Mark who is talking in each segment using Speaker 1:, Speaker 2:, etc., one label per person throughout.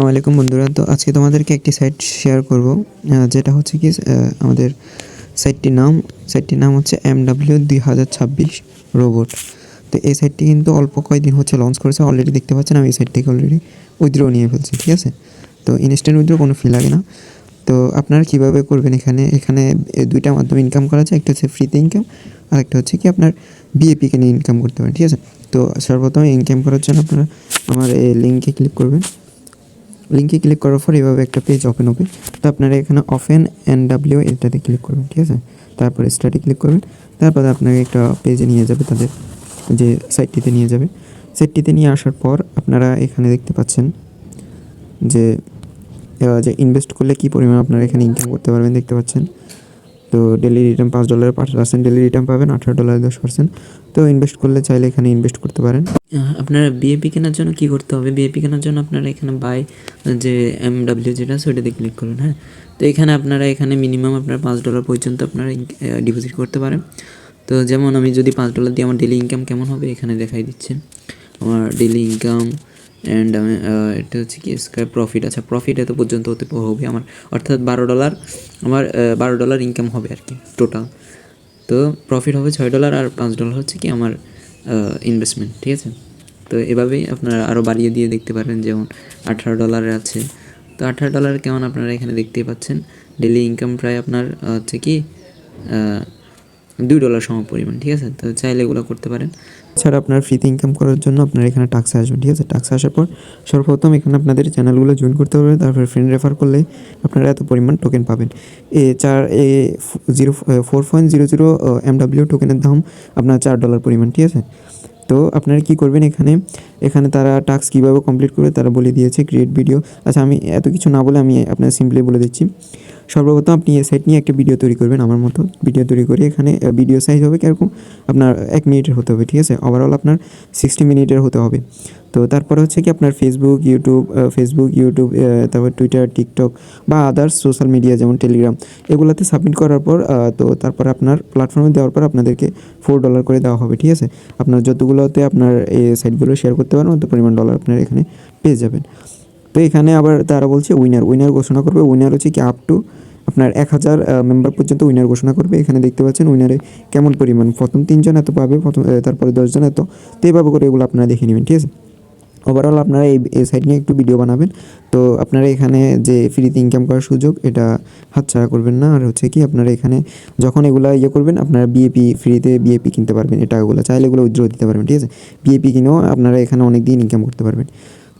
Speaker 1: আসসালামু আলাইকুম বন্ধুরা। তো আজকে তোমাদেরকে একটি সাইট শেয়ার করব, যেটা হচ্ছে কি আমাদের সাইটটির নাম হচ্ছে MW2026 রোবট। তো এই সাইটটি কিন্তু অল্প কয়েকদিন হচ্ছে লঞ্চ করেছে। অলরেডি দেখতে পাচ্ছেন আমি এই সাইট থেকে অলরেডি উইথড্র নিয়ে ফেলছি, ঠিক আছে। তো ইনস্ট্যান্ট উইথড্র কোনো ফি লাগে না। তো আপনারা কীভাবে করবেন, এখানে দুইটা মাধ্যমে ইনকাম করা যায়। একটা হচ্ছে ফ্রিতে ইনকাম, আর একটা হচ্ছে কি আপনার বিএপিকে নিয়ে ইনকাম করতে পারেন, ঠিক আছে। তো সর্বপ্রথমে ইনকাম করার জন্য আপনারা আমার এই লিঙ্কে ক্লিক করবেন। লিঙ্কে ক্লিক করার পর এভাবে একটা পেজ ওপেন হবে। তো আপনারা এখানে ওপেন NW এটাতে ক্লিক করবেন, ঠিক আছে। তারপরে স্টার্টে ক্লিক করবেন। তারপরে আপনাকে একটা পেজে নিয়ে যাবে, তাদের যে সাইটটিতে নিয়ে যাবে। সাইটটিতে নিয়ে আসার পর আপনারা এখানে দেখতে পাচ্ছেন যে ইনভেস্ট করলে কী পরিমাণ আপনারা এখানে ইনকাম করতে পারবেন, দেখতে পাচ্ছেন। তো ডেলি রিটার্ন $5 5% ডেলি রিটার্ন পাবেন, $18 10%। তো ইনভেস্ট করলে চাইলে এখানে ইনভেস্ট করতে পারেন।
Speaker 2: আপনারা বিএপি কেনার জন্য কী করতে হবে, বিএপি কেনার জন্য আপনারা এখানে বাই যে MW যেটা আছে ওইটাতে ক্লিক করুন। হ্যাঁ, তো এখানে আপনারা মিনিমাম আপনারা $5 পর্যন্ত আপনারা ডিপোজিট করতে পারেন। তো যেমন আমি যদি $5 দিয়ে আমার ডেলি ইনকাম কেমন হবে এখানে দেখাই দিচ্ছে। আমার ডেলি ইনকাম অ্যান্ড আমি এটা হচ্ছে কি স্কয়ার প্রফিট। আচ্ছা, প্রফিট এত পর্যন্ত হতে হবে আমার, অর্থাৎ $12 আমার $12 ইনকাম হবে আর কি টোটাল। তো প্রফিট হবে $6 আর $5 হচ্ছে কি আমার ইনভেস্টমেন্ট, ঠিক আছে। তো এভাবেই আপনারা আরও বাড়িয়ে দিয়ে দেখতে পারেন, যেমন $18 আছে। তো $18 কেমন আপনারা এখানে দেখতেই পাচ্ছেন। ডেলি ইনকাম প্রায় আপনার হচ্ছে কি $2 সম পরিমাণ, ঠিক আছে। তো চাইলে এগুলো করতে পারেন।
Speaker 1: এছাড়া আপনার ফ্রিতে ইনকাম করার জন্য আপনার এখানে টাস্কে আসবেন, ঠিক আছে। টাস্কে আসার পর সর্বপ্রথম এখানে আপনাদের চ্যানেলগুলো জয়েন করতে হবে। তারপরে ফ্রেন্ড রেফার করলে আপনারা এত পরিমাণ টোকেন পাবেন। 4.00 MW টোকেনের দাম আপনার $4 পরিমাণ, ঠিক আছে। তো আপনারা কী করবেন, এখানে তারা টাস্ক কীভাবে কমপ্লিট করবে তারা বলে দিয়েছে। Create video. আচ্ছা, আমি এত কিছু না বলে আমি আপনার সিম্পলি বলে দিচ্ছি। সর্বপ্রথম আপনি এই সাইট নিয়ে একটা ভিডিও তৈরি করবেন, আমার মতো ভিডিও তৈরি করে এখানে ভিডিও সাইজ হবে কীরকম, আপনার 1 মিনিটের হতে হবে, ঠিক আছে। ওভারঅল আপনার 60 মিনিটের হতে হবে। তো তারপরে হচ্ছে কি আপনার ফেসবুক, ইউটিউব, তারপর টুইটার, টিকটক বা আদার্স সোশ্যাল মিডিয়া যেমন টেলিগ্রাম, এগুলোতে সাবমিট করার পর তো তারপর আপনার প্ল্যাটফর্মে দেওয়ার পর আপনাদেরকে $4 করে দেওয়া হবে, ঠিক আছে। আপনার যতগুলোতে আপনার এই সাইটগুলো শেয়ার করতে পারেন অত পরিমাণ ডলার আপনার এখানে পেয়ে যাবেন। তো এখানে আবার তারা বলছে উইনার ঘোষণা করবে। উইনার হচ্ছে কি আপ টু আপনার 1000 মেম্বার পর্যন্ত উইনার ঘোষণা করবে। এখানে দেখতে পাচ্ছেন উইনারে কেমন পরিমাণ, প্রথম 3 জন এত পাবে, তারপরে 10 জন এত। তো এইভাবে করে এগুলো আপনারা দেখে নেবেন, ঠিক আছে। ওভারঅল আপনারা এই সাইট নিয়ে একটু ভিডিও বানাবেন। তো আপনারা এখানে যে ফ্রিতে ইনকাম করার সুযোগ, এটা হাতছাড়া করবেন না। আর হচ্ছে কি আপনারা এখানে যখন এগুলো করবেন, আপনারা ফ্রিতে বিএপি কিনতে পারবেন। এই টাকাগুলো চাইলে এগুলো উইথড্র দিতে পারবেন, ঠিক আছে। বিএপি কিনেও আপনারা এখানে অনেক দিন ইনকাম করতে পারবেন।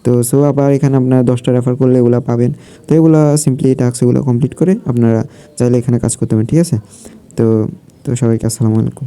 Speaker 1: তো আবার এখানে আপনারা 10টা রেফার করলে এগুলো পাবেন। তো এগুলো সিম্পলি টাস্কগুলো কমপ্লিট করে আপনারা চাইলে এখানে কাজ করতে পারেন, ঠিক আছে। তো সবাইকে আসসালামু আলাইকুম।